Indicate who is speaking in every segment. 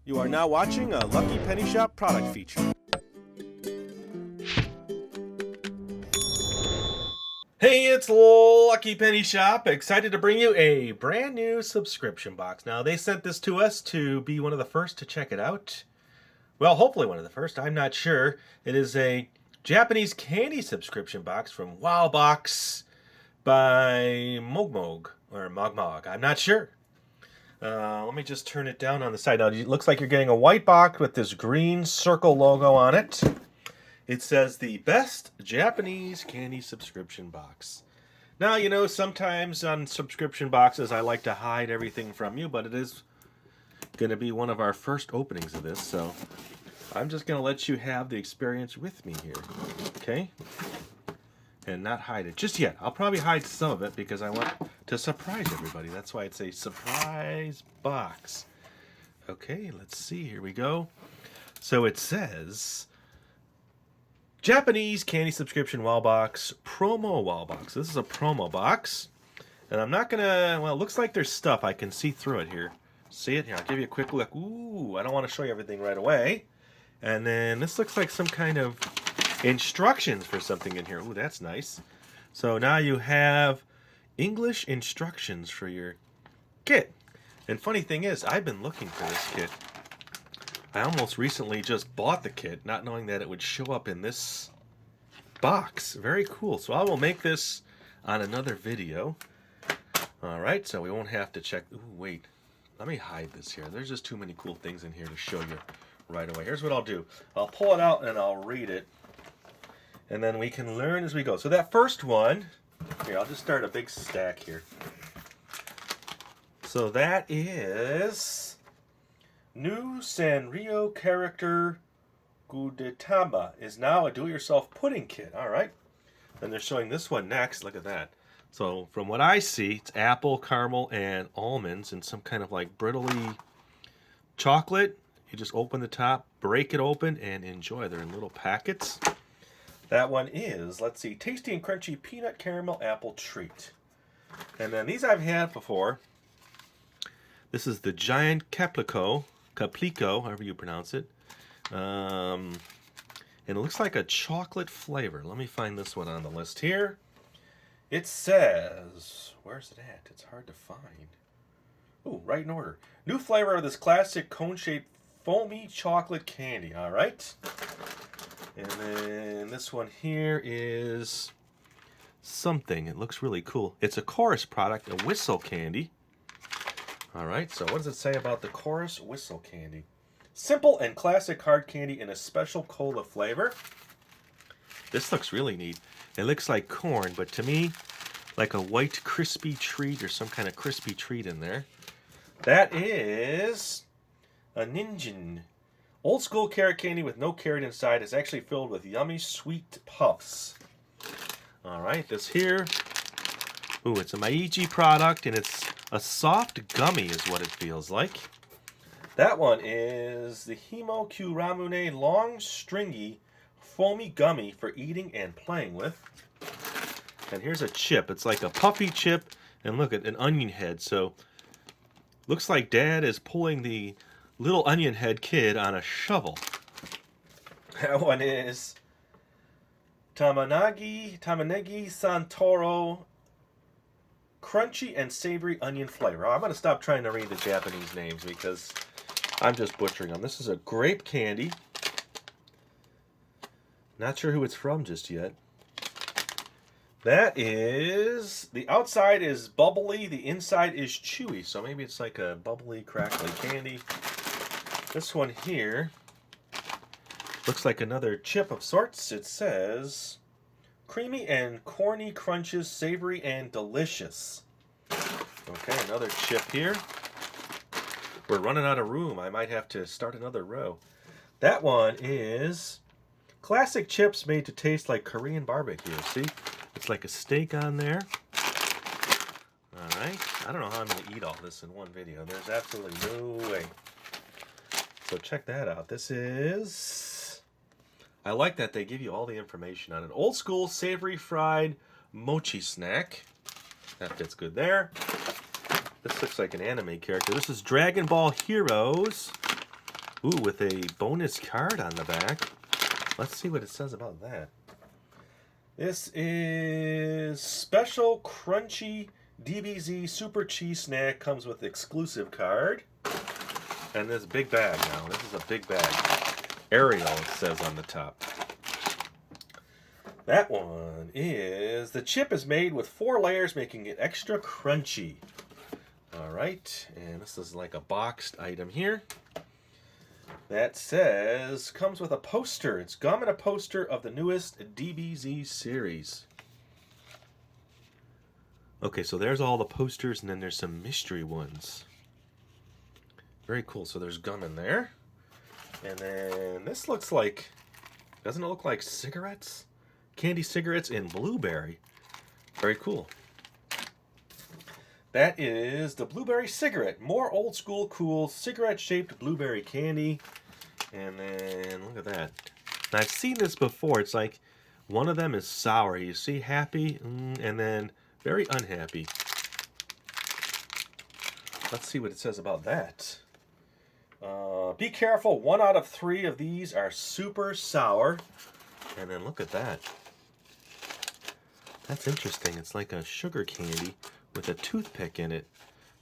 Speaker 1: You are now watching a Lucky Penny Shop product feature. Hey, it's Lucky Penny Shop. Excited to bring you a brand new subscription box. Now, they sent this to us to be one of the first to check it out. Well, hopefully one of the first. I'm not sure. It is a Japanese candy subscription box from WowBox by MogMog or MogMog. I'm not sure. Let me just turn it down on the side. Now, it looks like you're getting a white box with this green circle logo on it. It says the best Japanese candy subscription box. Now, you know, sometimes on subscription boxes, I like to hide everything from you, but it is going to be one of our first openings of this, so I'm just going to let you have the experience with me here, okay? And not hide it just yet. I'll probably hide some of it because I want to surprise everybody. That's why it's a surprise box. Okay, let's see. Here we go. So it says Japanese candy subscription wall box, promo wall box. This is a promo box. And I'm not going to, well, it looks like there's stuff. I can see through it here. See it? Here, I'll give you a quick look. Ooh, I don't want to show you everything right away. And then this looks like some kind of instructions for something in here. Ooh, that's nice. So now you have English instructions for your kit. And funny thing is, I've been looking for this kit. I almost recently just bought the kit, not knowing that it would show up in this box. Very cool. So I will make this on another video. All right, so we won't have to check. Ooh, wait. Let me hide this here. There's just too many cool things in here to show you right away. Here's what I'll do. I'll pull it out and I'll read it. And then we can learn as we go. So that first one, here, I'll just start a big stack here. So that is new Sanrio character Gudetama is now a do-it-yourself pudding kit. All right. Then they're showing this one next. Look at that. So from what I see, it's apple, caramel, and almonds and some kind of like brittly chocolate. You just open the top, break it open, and enjoy. They're in little packets. That one is, let's see, tasty and crunchy peanut caramel apple treat. And then these I've had before. This is the giant caplico, however you pronounce it. And it looks like a chocolate flavor. Let me find this one on the list here. It says, where's it at? It's hard to find. Oh, right in order. New flavor of this classic cone-shaped foamy chocolate candy. All right. And then this one here is something. It looks really cool. It's a Chorus product, a whistle candy. All right, so what does it say about the Chorus whistle candy? Simple and classic hard candy in a special cola flavor. This looks really neat. It looks like corn, but to me, like a white crispy treat or some kind of crispy treat in there. That is a Ninjin. Old school carrot candy with no carrot inside is actually filled with yummy sweet puffs. All right, this here. Ooh, it's a Meiji product, and it's a soft gummy is what it feels like. That one is the Himo Kuramune long stringy foamy gummy for eating and playing with. And here's a chip. It's like a puffy chip, and look at an onion head. So looks like Dad is pulling the little onion head kid on a shovel. That one is Tamanagi Santoro crunchy and savory onion flavor. I'm going to stop trying to read the Japanese names because I'm just butchering them. This is a grape candy. Not sure who it's from just yet. That is, the outside is bubbly, the inside is chewy. So maybe it's like a bubbly, crackly candy. This one here looks like another chip of sorts. It says, creamy and corny crunches, savory and delicious. Okay, another chip here. We're running out of room. I might have to start another row. That one is classic chips made to taste like Korean barbecue. See? It's like a steak on there. All right. I don't know how I'm going to eat all this in one video. There's absolutely no way. So check that out. This is, I like that they give you all the information on it. Old school savory fried Mochi Snack. That fits good there. This looks like an anime character. This is Dragonball Heroes. Ooh, with a bonus card on the back. Let's see what it says about that. This is Special Crunchy DBZ Super Cheese Snack. Comes with exclusive card. And this big bag now. This is a big bag. Ariel, it says on the top. That one is, the chip is made with 4 layers, making it extra crunchy. Alright, and this is like a boxed item here. That says, comes with a poster. It's gum and a poster of the newest DBZ series. Okay, so there's all the posters, and then there's some mystery ones. Very cool. So there's gum in there. And then this looks like, doesn't it look like cigarettes? Candy cigarettes in blueberry. Very cool. That is the blueberry cigarette. More old school cool cigarette-shaped blueberry candy. And then, look at that. Now, I've seen this before. It's like one of them is sour. You see happy, and then very unhappy. Let's see what it says about that. Be careful. 1 out of 3 of these are super sour. And then look at that. That's interesting. It's like a sugar candy with a toothpick in it.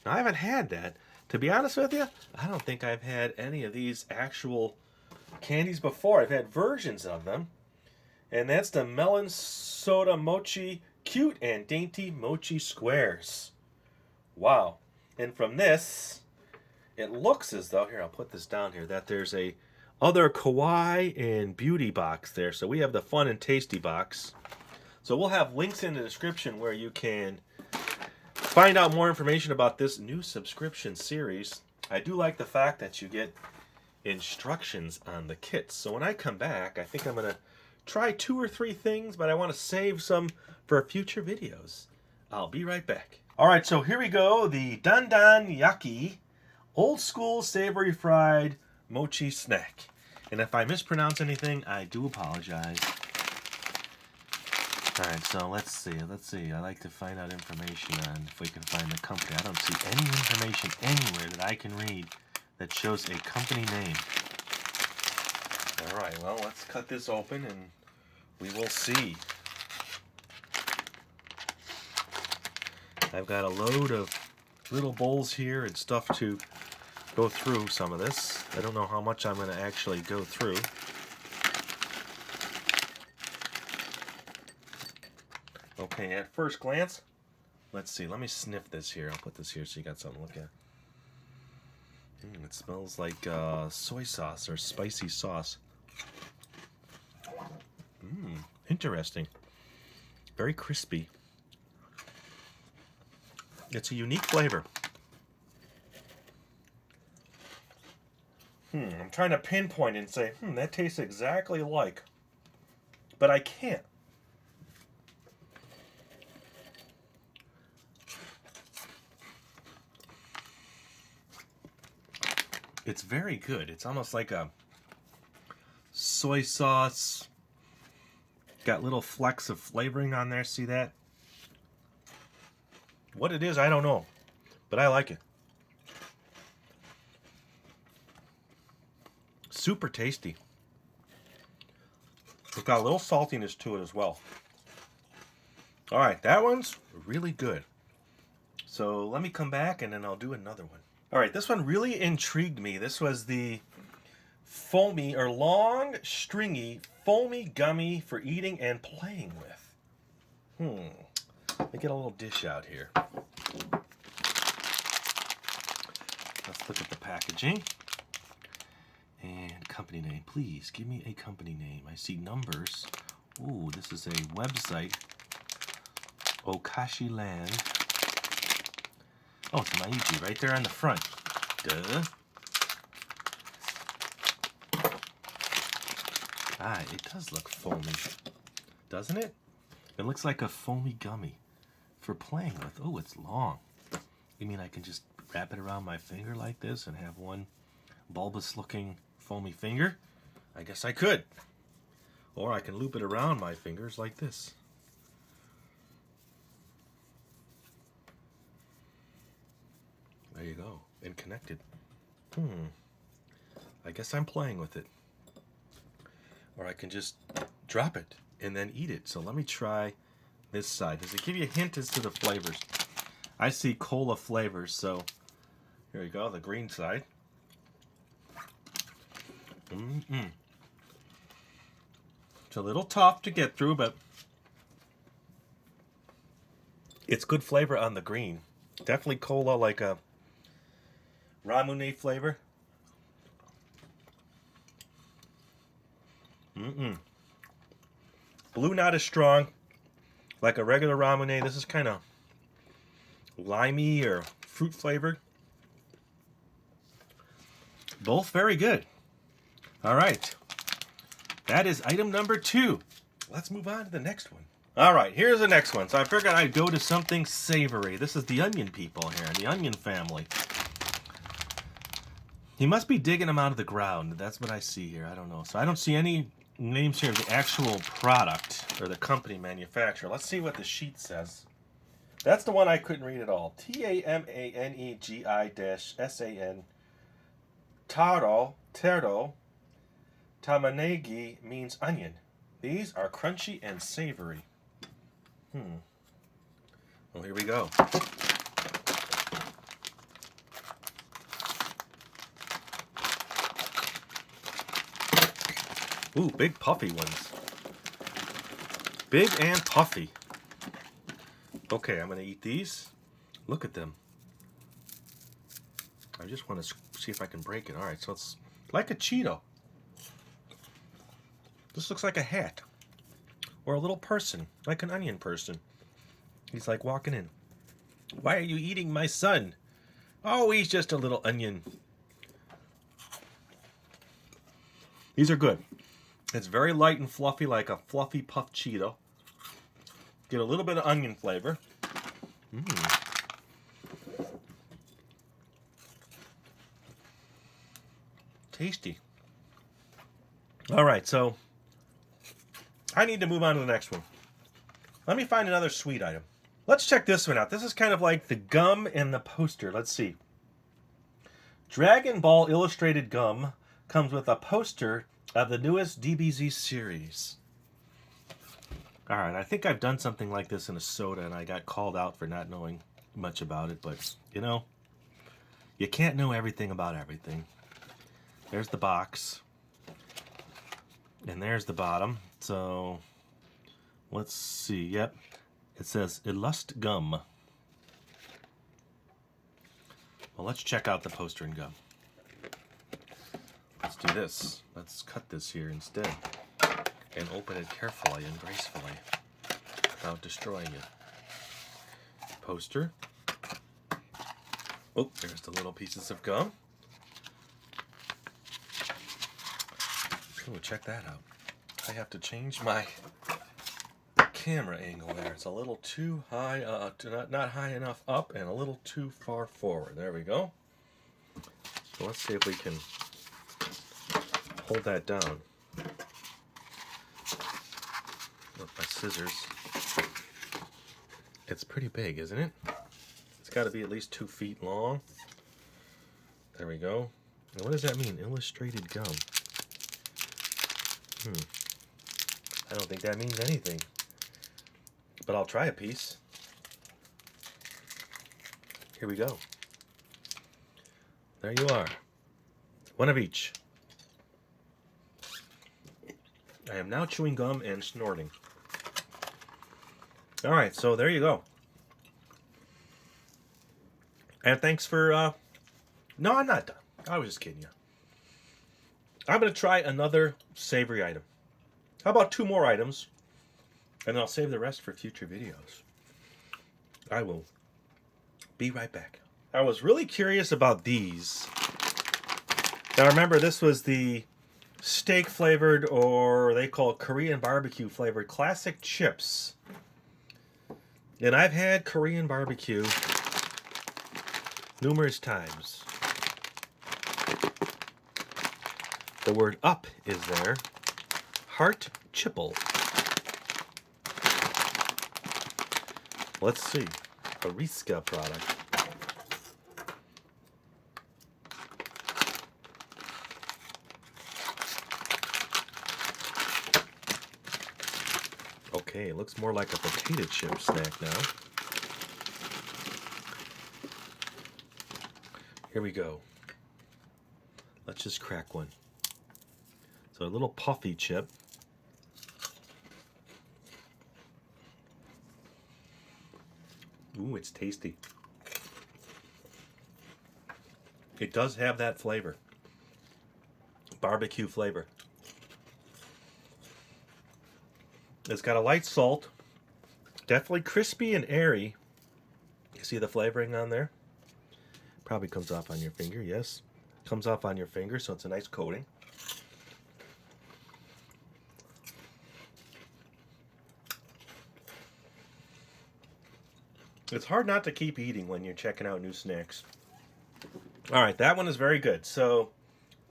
Speaker 1: Now, I haven't had that. To be honest with you, I don't think I've had any of these actual candies before. I've had versions of them. And that's the Melon Soda Mochi Cute and Dainty Mochi Squares. Wow. And from this, it looks as though, here, I'll put this down here, that there's a other Kawaii and Beauty box there. So we have the Fun and Tasty box. So we'll have links in the description where you can find out more information about this new subscription series. I do like the fact that you get instructions on the kits. So when I come back, I think I'm going to try 2 or 3 things, but I want to save some for future videos. I'll be right back. All right, so here we go. The Dan Dan Yaki Old School Savory Fried Mochi Snack. And if I mispronounce anything, I do apologize. All right, so let's see. I like to find out information on if we can find the company. I don't see any information anywhere that I can read that shows a company name. All right, well, let's cut this open and we will see. I've got a load of little bowls here and stuff to go through some of this. I don't know how much I'm going to actually go through. Okay, at first glance, let's see. Let me sniff this here. I'll put this here so you got something to look at. It smells like soy sauce or spicy sauce. Interesting. Very crispy. It's a unique flavor. I'm trying to pinpoint and say, that tastes exactly like. But I can't. It's very good. It's almost like a soy sauce. Got little flecks of flavoring on there. See that? What it is, I don't know. But I like it. Super tasty. It's got a little saltiness to it as well. All right, that one's really good. So let me come back and then I'll do another one. All right, this one really intrigued me. This was the foamy or long, stringy, foamy gummy for eating and playing with. Let me get a little dish out here. Let's look at the packaging. And company name. Please, give me a company name. I see numbers. Ooh, this is a website. Okashi Land. Oh, it's Maichi right there on the front. Duh. Ah, it does look foamy. Doesn't it? It looks like a foamy gummy for playing with. Oh, it's long. You mean I can just wrap it around my finger like this and have one bulbous looking foamy finger? I guess I could. Or I can loop it around my fingers like this. There you go. And connected. I guess I'm playing with it. Or I can just drop it and then eat it. So let me try this side. Does it give you a hint as to the flavors? I see cola flavors, so here we go, the green side. It's a little tough to get through, but it's good flavor on the green. Definitely cola, like a ramune flavor. Blue not as strong, like a regular ramune. This is kind of limey or fruit flavored. Both very good. All right. That is item number 2. Let's move on to the next one. All right, here's the next one. So I figured I'd go to something savory. This is the onion people here, the onion family. He must be digging them out of the ground. That's what I see here. I don't know. So I don't see any names here of the actual product or the company manufacturer. Let's see what the sheet says. That's the one I couldn't read at all. Tamanegi-san. Taro, tamanegi means onion. These are crunchy and savory. Well, here we go. Ooh, big puffy ones. Big and puffy. Okay, I'm going to eat these. Look at them. I just want to see if I can break it. All right, so it's like a Cheeto. This looks like a hat. Or a little person, like an onion person. He's like walking in. Why are you eating my son? Oh, he's just a little onion. These are good. It's very light and fluffy, like a fluffy puffed Cheeto. Get a little bit of onion flavor. Tasty. All right, so I need to move on to the next one. Let me find another sweet item. Let's check this one out. This is kind of like the gum and the poster. Let's see. Dragonball illustrated gum comes with a poster of the newest DBZ series. All right, I think I've done something like this in a soda, and I got called out for not knowing much about it, but, you know, you can't know everything about everything. There's the box. And there's the bottom. So, let's see. Yep. It says Illust Gum. Well, let's check out the poster and gum. Let's do this. Let's cut this here instead. And open it carefully and gracefully without destroying it. Poster. Oh, there's the little pieces of gum. Oh, check that out. I have to change my camera angle there. It's a little too high, not high enough up, and a little too far forward. There we go. So let's see if we can hold that down with my scissors. It's pretty big, isn't it? It's got to be at least 2 feet long. There we go. Now, what does that mean? Illustrated gum. I don't think that means anything. But I'll try a piece. Here we go. There you are. One of each. I am now chewing gum and snorting. Alright, so there you go. And thanks for, no, I'm not done. I was just kidding you. I'm going to try another savory item. How about 2 more items? And I'll save the rest for future videos. I will be right back. I was really curious about these. Now remember, this was the steak flavored, or they call it Korean barbecue flavored classic chips. And I've had Korean barbecue numerous times. The word up is there. Heart Chipple. Let's see. A Riska product. Okay, it looks more like a potato chip snack now. Here we go. Let's just crack one. So a little puffy chip. Ooh, it's tasty. It does have that flavor. Barbecue flavor. It's got a light salt. Definitely crispy and airy. You see the flavoring on there? Probably comes off on your finger, yes. Comes off on your finger, so it's a nice coating. It's hard not to keep eating when you're checking out new snacks. Alright, that one is very good. So,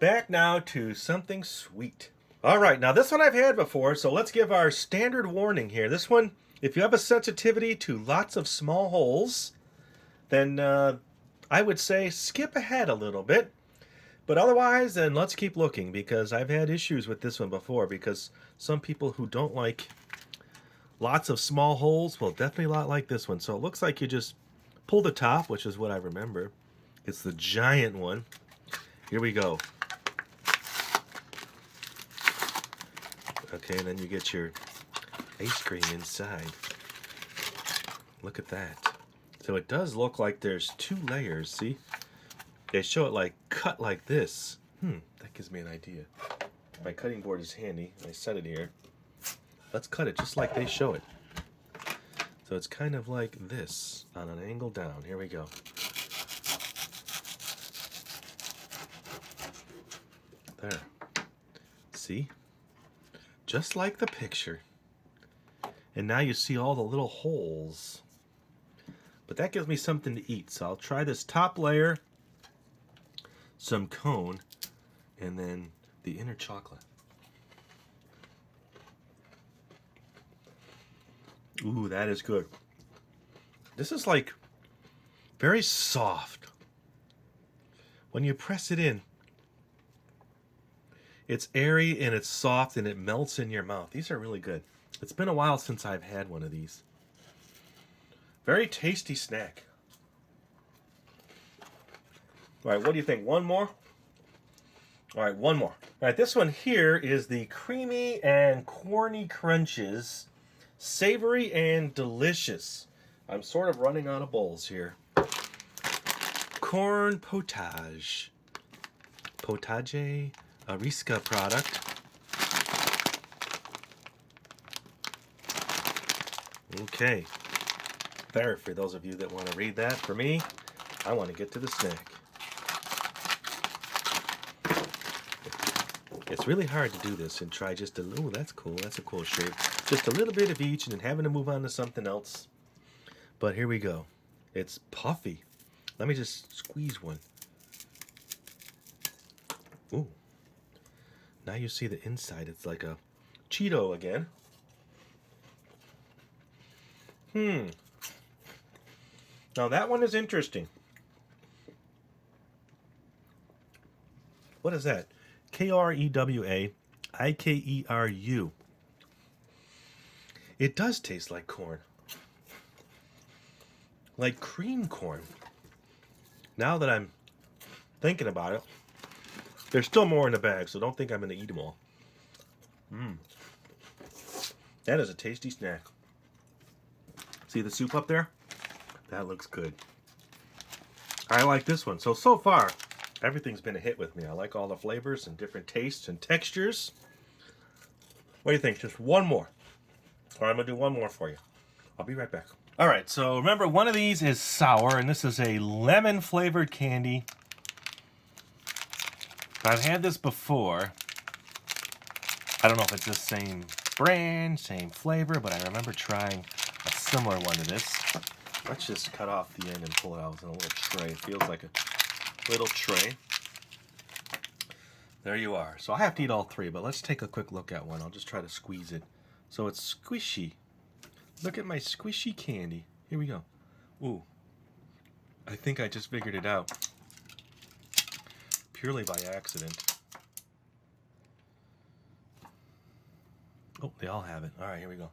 Speaker 1: back now to something sweet. Alright, now this one I've had before, so let's give our standard warning here. This one, if you have a sensitivity to lots of small holes, then I would say skip ahead a little bit. But otherwise, then let's keep looking, because I've had issues with this one before, because some people who don't like lots of small holes will definitely not like this one. So it looks like you just pull the top, which is what I remember. It's the giant one. Here we go. Okay, and then you get your ice cream inside. Look at that. So it does look like there's 2 layers, see? They show it like cut like this. That gives me an idea. My cutting board is handy. I set it here. Let's cut it just like they show it. So it's kind of like this on an angle down. Here we go. There. See? Just like the picture. And now you see all the little holes. But that gives me something to eat. So I'll try this top layer, some cone, and then the inner chocolate. Ooh, that is good. This is like very soft. When you press it in, it's airy and it's soft and it melts in your mouth. These are really good. It's been a while since I've had one of these. Very tasty snack. All right, what do you think? One more? All right, one more. All right, this one here is the Creamy and Corny Crunches. Savory and delicious. I'm sort of running out of bowls here. Corn potage. Potage, a Riska product. Okay. There, for those of you that want to read that. For me, I want to get to the snack. It's really hard to do this and try just a little. Ooh, that's cool. That's a cool shape. Just a little bit of each and then having to move on to something else. But here we go. It's puffy. Let me just squeeze one. Ooh. Now you see the inside. It's like a Cheeto again. Now that one is interesting. What is that? K-R-E-W-A-I-K-E-R-U. It does taste like corn. Like cream corn. Now that I'm thinking about it, there's still more in the bag, so don't think I'm going to eat them all. That is a tasty snack. See the soup up there? That looks good. I like this one. So far, everything's been a hit with me. I like all the flavors and different tastes and textures. What do you think? Just one more. Or I'm going to do one more for you. I'll be right back. All right, so remember, one of these is sour, and this is a lemon-flavored candy. I've had this before. I don't know if it's the same brand, same flavor, but I remember trying a similar one to this. Let's just cut off the end and pull it out in a little tray. It feels like a little tray. There you are. So I have to eat all 3, but let's take a quick look at one. I'll just try to squeeze it. So it's squishy. Look at my squishy candy. Here we go. Ooh. I think I just figured it out. Purely by accident. Oh, they all have it. All right, here we go.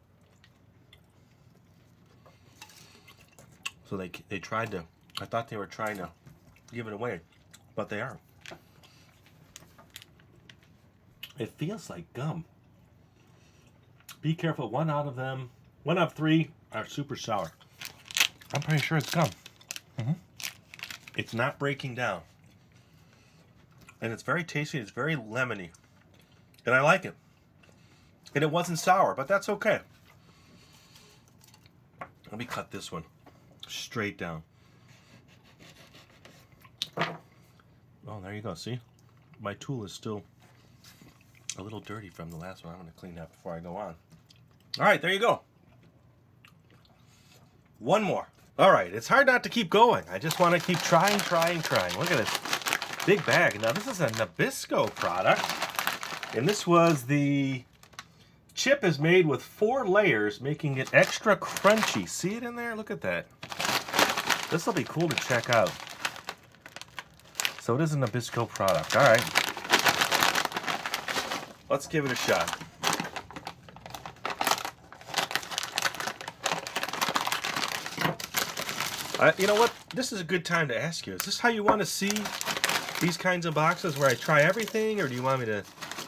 Speaker 1: So they tried to, I thought they were trying to give it away, but they aren't. It feels like gum. Be careful, one out of 3 are super sour. I'm pretty sure it's gum. It's not breaking down. And it's very tasty, it's very lemony. And I like it. And it wasn't sour, but that's okay. Let me cut this one straight down. Oh, there you go, see? My tool is still a little dirty from the last one. I'm going to clean that before I go on. All right, there you go. One more. All right, it's hard not to keep going. I just want to keep trying. Look at this big bag. Now, this is a Nabisco product, and this was the chip is made with 4 layers, making it extra crunchy. See it in there? Look at that. This will be cool to check out. So it is a Nabisco product. All right. Let's give it a shot. You know what? This is a good time to ask you. Is this how you want to see these kinds of boxes where I try everything? Or do you want me to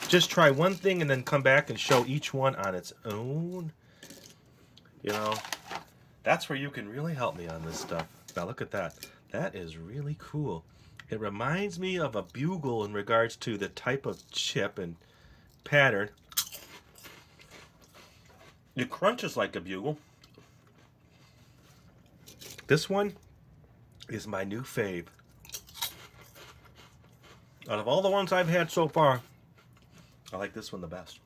Speaker 1: just try one thing and then come back and show each one on its own? You know, that's where you can really help me on this stuff. Now look at that. That is really cool. It reminds me of a bugle in regards to the type of chip and pattern. It crunches like a bugle. This one is my new fave. Out of all the ones I've had so far, I like this one the best.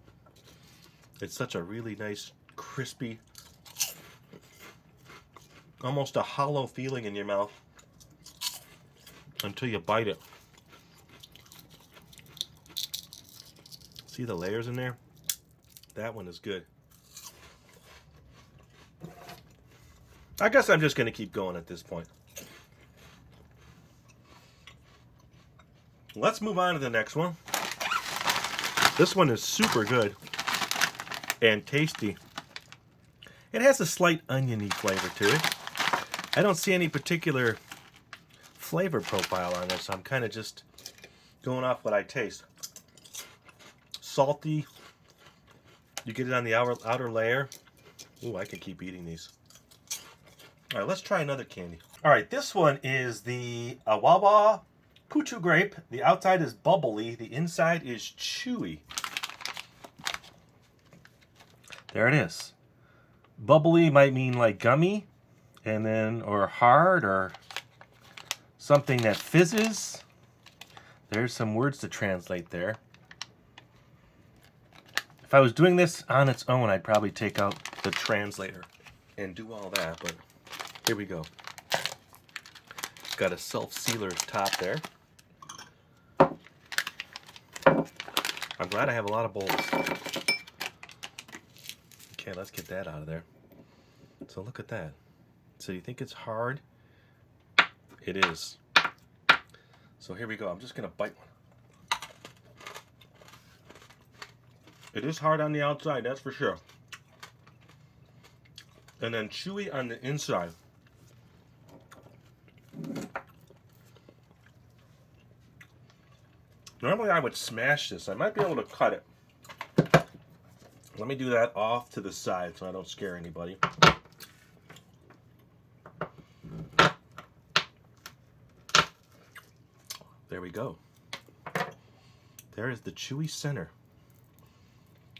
Speaker 1: It's such a really nice, crispy, almost a hollow feeling in your mouth until you bite it. See the layers in there? That one is good. I guess I'm just going to keep going at this point. Let's move on to the next one. This one is super good and tasty. It has a slight oniony flavor to it. I don't see any particular flavor profile on this, so I'm kind of just going off what I taste. Salty. You get it on the outer layer. Ooh, I could keep eating these. All right, let's try another candy. All right, this one is the Wawa Puchu Grape. The outside is bubbly. The inside is chewy. There it is. Bubbly might mean like gummy, and then or hard or something that fizzes. There's some words to translate there. If I was doing this on its own, I'd probably take out the translator and do all that, but here we go. It's got a self-sealer top there. I'm glad I have a lot of bowls. Okay, let's get that out of there. So look at that. So you think it's hard? It is. So here we go. I'm just going to bite one. It is hard on the outside, that's for sure. And then chewy on the inside. Normally I would smash this. I might be able to cut it. Let me do that off to the side so I don't scare anybody. There we go. There is the chewy center.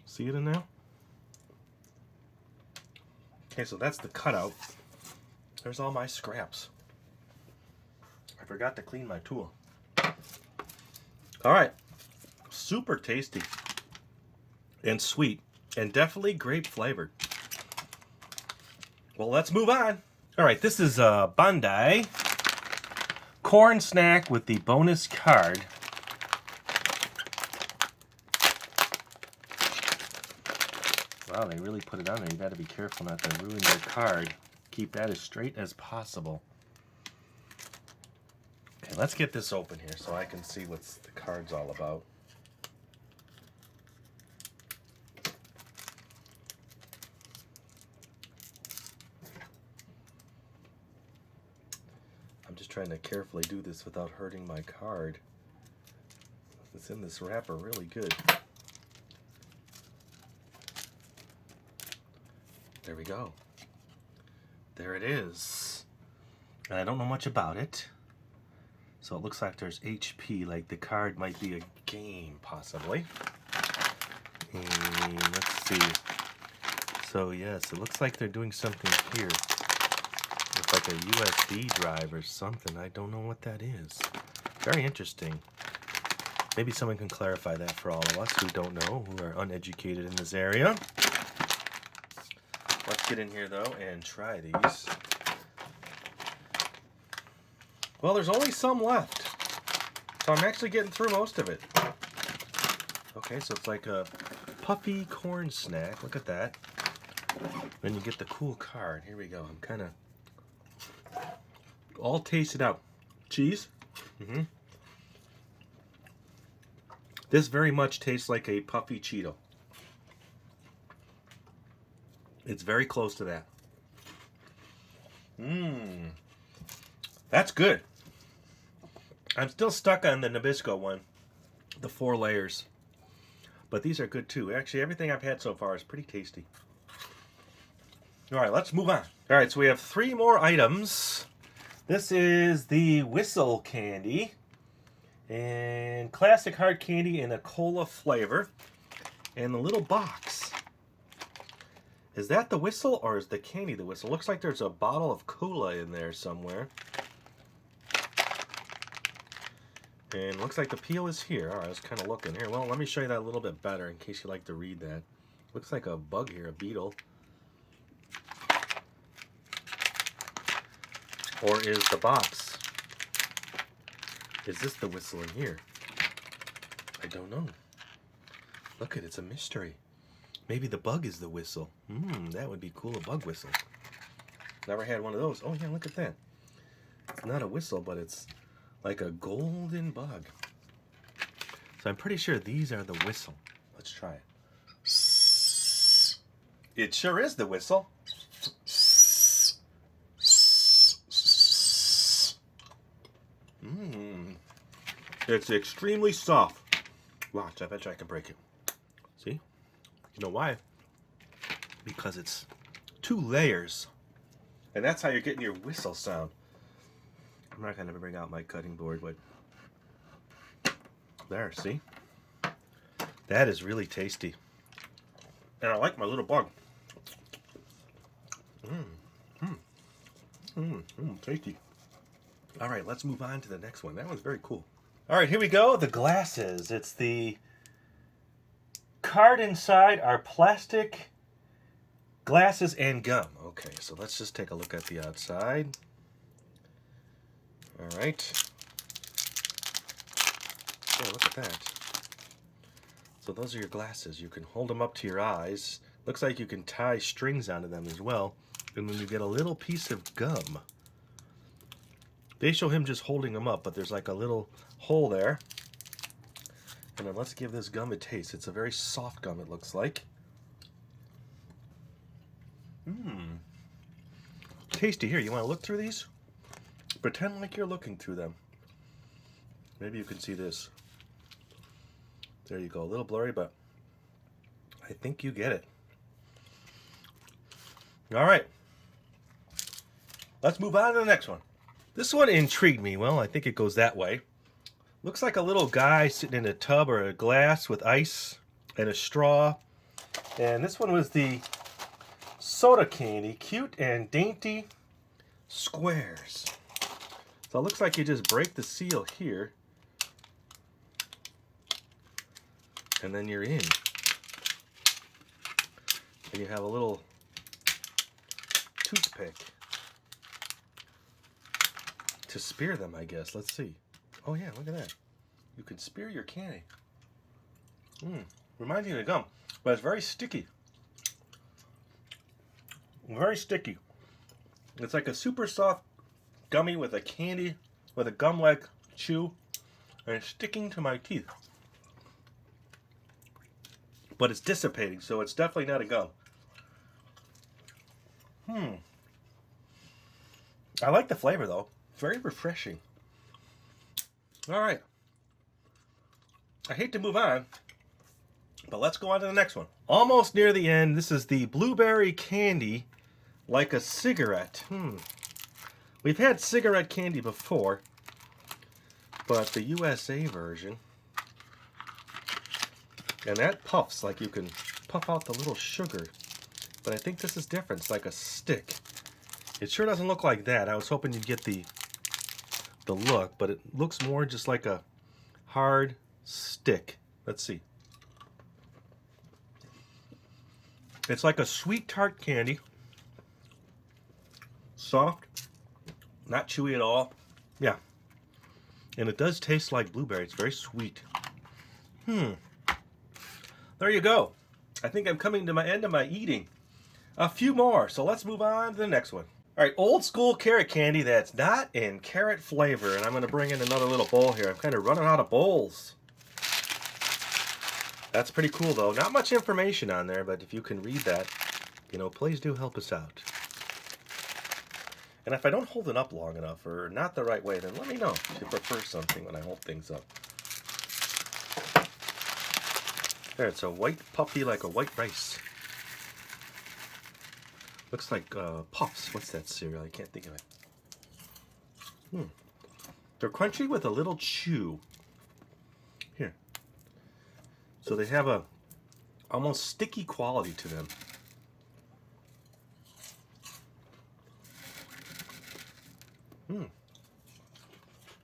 Speaker 1: See it in there? Okay, so that's the cutout. There's all my scraps. I forgot to clean my tool. All right, super tasty and sweet and definitely grape flavored. Well, let's move on. All right, this is a Bondi Corn Snack with the bonus card. Wow, they really put it on there. You got to be careful not to ruin your card. Keep that as straight as possible. Okay, let's get this open here so I can see what the card's all about. just trying to carefully do this without hurting my card. It's in this wrapper really good. There we go. There it is. And I don't know much about it. So it looks like there's HP, like the card might be a game, possibly. And let's see. So yes, it looks like they're doing something here. Looks like a USB drive or something. I don't know what that is. Very interesting. Maybe someone can clarify that for all of us who don't know, who are uneducated in this area. Let's get in here though and try these. Well, there's only some left. So I'm actually getting through most of it. Okay, so it's like a puffy corn snack. Look at that. Then you get the cool card. Here we go. I'm kind of all tasted out. Cheese. This very much tastes like a puffy Cheeto. It's very close to that. That's good. I'm still stuck on the Nabisco one, the 4 layers. But these are good too. Actually, everything I've had so far is pretty tasty. All right, let's move on. All right, so we have 3 more items. This is the whistle candy. And classic hard candy in a cola flavor. And the little box. Is that the whistle or is the candy the whistle? Looks like there's a bottle of cola in there somewhere. And looks like the peel is here. All right, I was kind of looking here. Well, let me show you that a little bit better in case you like to read that. Looks like a bug here, a beetle. Or is the box? Is this the whistle in here? I don't know. Look at it, it's a mystery. Maybe the bug is the whistle. That would be cool, a bug whistle. Never had one of those. Oh yeah, look at that. It's not a whistle, but it's like a golden bug. So I'm pretty sure these are the whistle. Let's try it. It sure is the whistle. It's extremely soft. Watch, I bet you I can break it. See? You know why? Because it's 2 layers. And that's how you're getting your whistle sound. I'm not going to bring out my cutting board, but there, see? That is really tasty. And I like my little bug. Tasty. All right, let's move on to the next one. That one's very cool. All right, here we go. The glasses. It's the card inside are plastic glasses and gum. Okay, so let's just take a look at the outside. All right. Oh, look at that. So those are your glasses. You can hold them up to your eyes. Looks like you can tie strings onto them as well. And then you get a little piece of gum. They show him just holding them up, but there's like a little hole there. And then let's give this gum a taste. It's a very soft gum, it looks like. Tasty. Here, you want to look through these? Pretend like you're looking through them. Maybe you can see this. There you go. A little blurry, but I think you get it. All right. Let's move on to the next one. This one intrigued me. Well, I think it goes that way. Looks like a little guy sitting in a tub or a glass with ice and a straw. And this one was the soda candy. Cute and dainty squares. So it looks like you just break the seal here. And then you're in. And you have a little toothpick to spear them, I guess. Let's see. Oh yeah, look at that. You can spear your candy. Reminds you of gum, but it's very sticky. Very sticky. It's like a super soft gummy with a candy, with a gum-like chew, and it's sticking to my teeth. But it's dissipating, so it's definitely not a gum. I like the flavor though. Very refreshing. All right. I hate to move on, but let's go on to the next one. Almost near the end. This is the blueberry candy like a cigarette. We've had cigarette candy before, but the USA version. And that puffs like you can puff out the little sugar. But I think this is different. It's like a stick. It sure doesn't look like that. I was hoping you'd get the look, but it looks more just like a hard stick. Let's see. It's like a sweet tart candy. Soft. Not chewy at all. Yeah. And it does taste like blueberry. It's very sweet. There you go. I think I'm coming to my end of my eating. A few more, so let's move on to the next one. All right, old school carrot candy that's not in carrot flavor. And I'm going to bring in another little bowl here. I'm kind of running out of bowls. That's pretty cool, though. Not much information on there, but if you can read that, you know, please do help us out. And if I don't hold it up long enough or not the right way, then let me know if you prefer something when I hold things up. There, it's a white puffy like a white rice. Looks like Puffs. What's that cereal? I can't think of it. They're crunchy with a little chew. Here. So they have a almost sticky quality to them.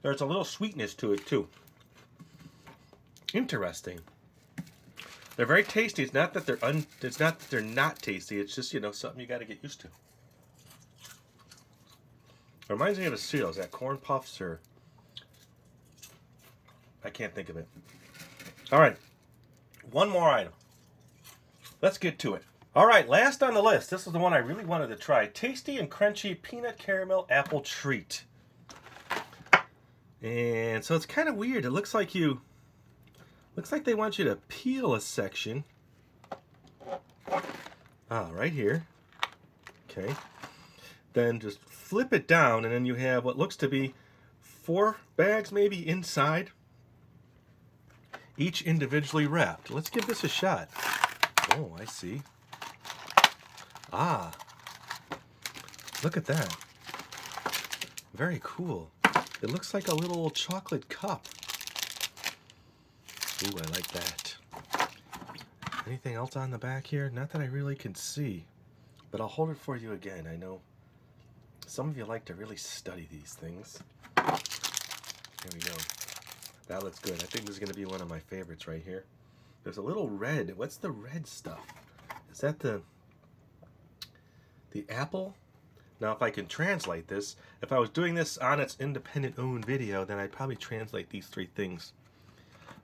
Speaker 1: There's a little sweetness to it too. Interesting. They're very tasty. It's not that they're not tasty. It's just, you know, something you got to get used to. It reminds me of a cereal. Is that Corn Puffs or I can't think of it. All right. One more item. Let's get to it. All right, last on the list. This is the one I really wanted to try. Tasty and crunchy peanut caramel apple treat. And so it's kind of weird. It looks like they want you to peel a section. Right here. Okay. Then just flip it down, and then you have what looks to be 4 bags maybe inside, each individually wrapped. Let's give this a shot. Oh, I see. Look at that. Very cool. It looks like a little chocolate cup. Ooh, I like that. Anything else on the back here? Not that I really can see, but I'll hold it for you again. I know some of you like to really study these things. There we go. That looks good. I think this is going to be one of my favorites right here. There's a little red. What's the red stuff? Is that the apple? Now, if I can translate this, if I was doing this on its independent owned video, then I'd probably translate these 3 things.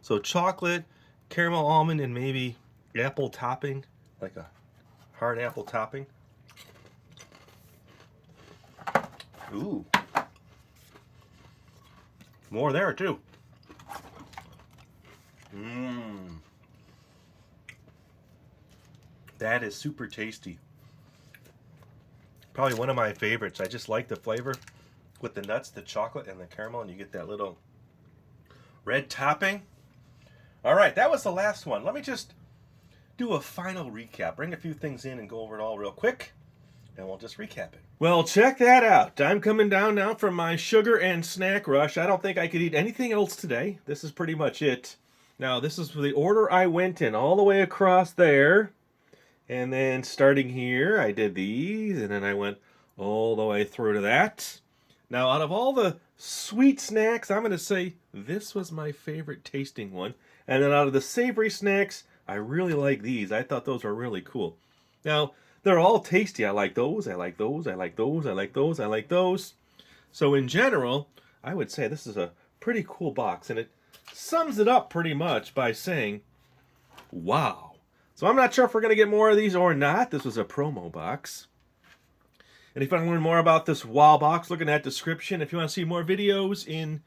Speaker 1: So chocolate, caramel almond, and maybe apple topping, like a hard apple topping. Ooh. More there, too. That is super tasty. Probably one of my favorites. I just like the flavor with the nuts, the chocolate, and the caramel, and you get that little red topping. All right, that was the last one. Let me just do a final recap. Bring a few things in and go over it all real quick, and we'll just recap it. Well, check that out. I'm coming down now from my sugar and snack rush. I don't think I could eat anything else today. This is pretty much it. Now, this is the order I went in, all the way across there. And then starting here, I did these, and then I went all the way through to that. Now, out of all the sweet snacks, I'm going to say this was my favorite tasting one. And then out of the savory snacks, I really like these. I thought those were really cool. Now, they're all tasty. I like those, I like those, I like those, I like those, I like those. So in general, I would say this is a pretty cool box. And it sums it up pretty much by saying, wow. So I'm not sure if we're going to get more of these or not. This was a promo box. And if you want to learn more about this wow box, look in that description. If you want to see more videos in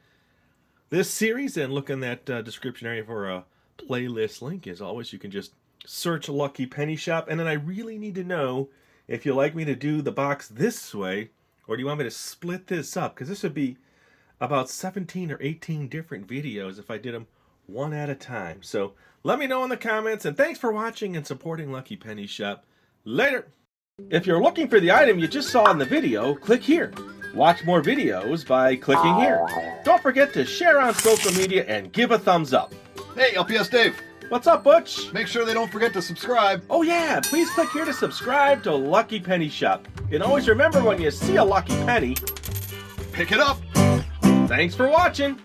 Speaker 1: this series, then look in that description area for a playlist link. As always, you can just search Lucky Penny Shop. And then I really need to know if you like me to do the box this way Or do you want me to split this up? Because this would be about 17 or 18 different videos if I did them one at a time. So let me know in the comments, and thanks for watching and supporting Lucky Penny Shop. Later! If you're looking for the item you just saw in the video, click here. Watch more videos by clicking here. Don't forget to share on social media and give a thumbs up.
Speaker 2: Hey, LPS-Dave.
Speaker 1: What's up, Butch?
Speaker 2: Make sure they don't forget to subscribe.
Speaker 1: Oh yeah, please click here to subscribe to Lucky Penny Shop. And always remember, when you see a lucky penny,
Speaker 2: Pick it up.
Speaker 1: thanks for watching.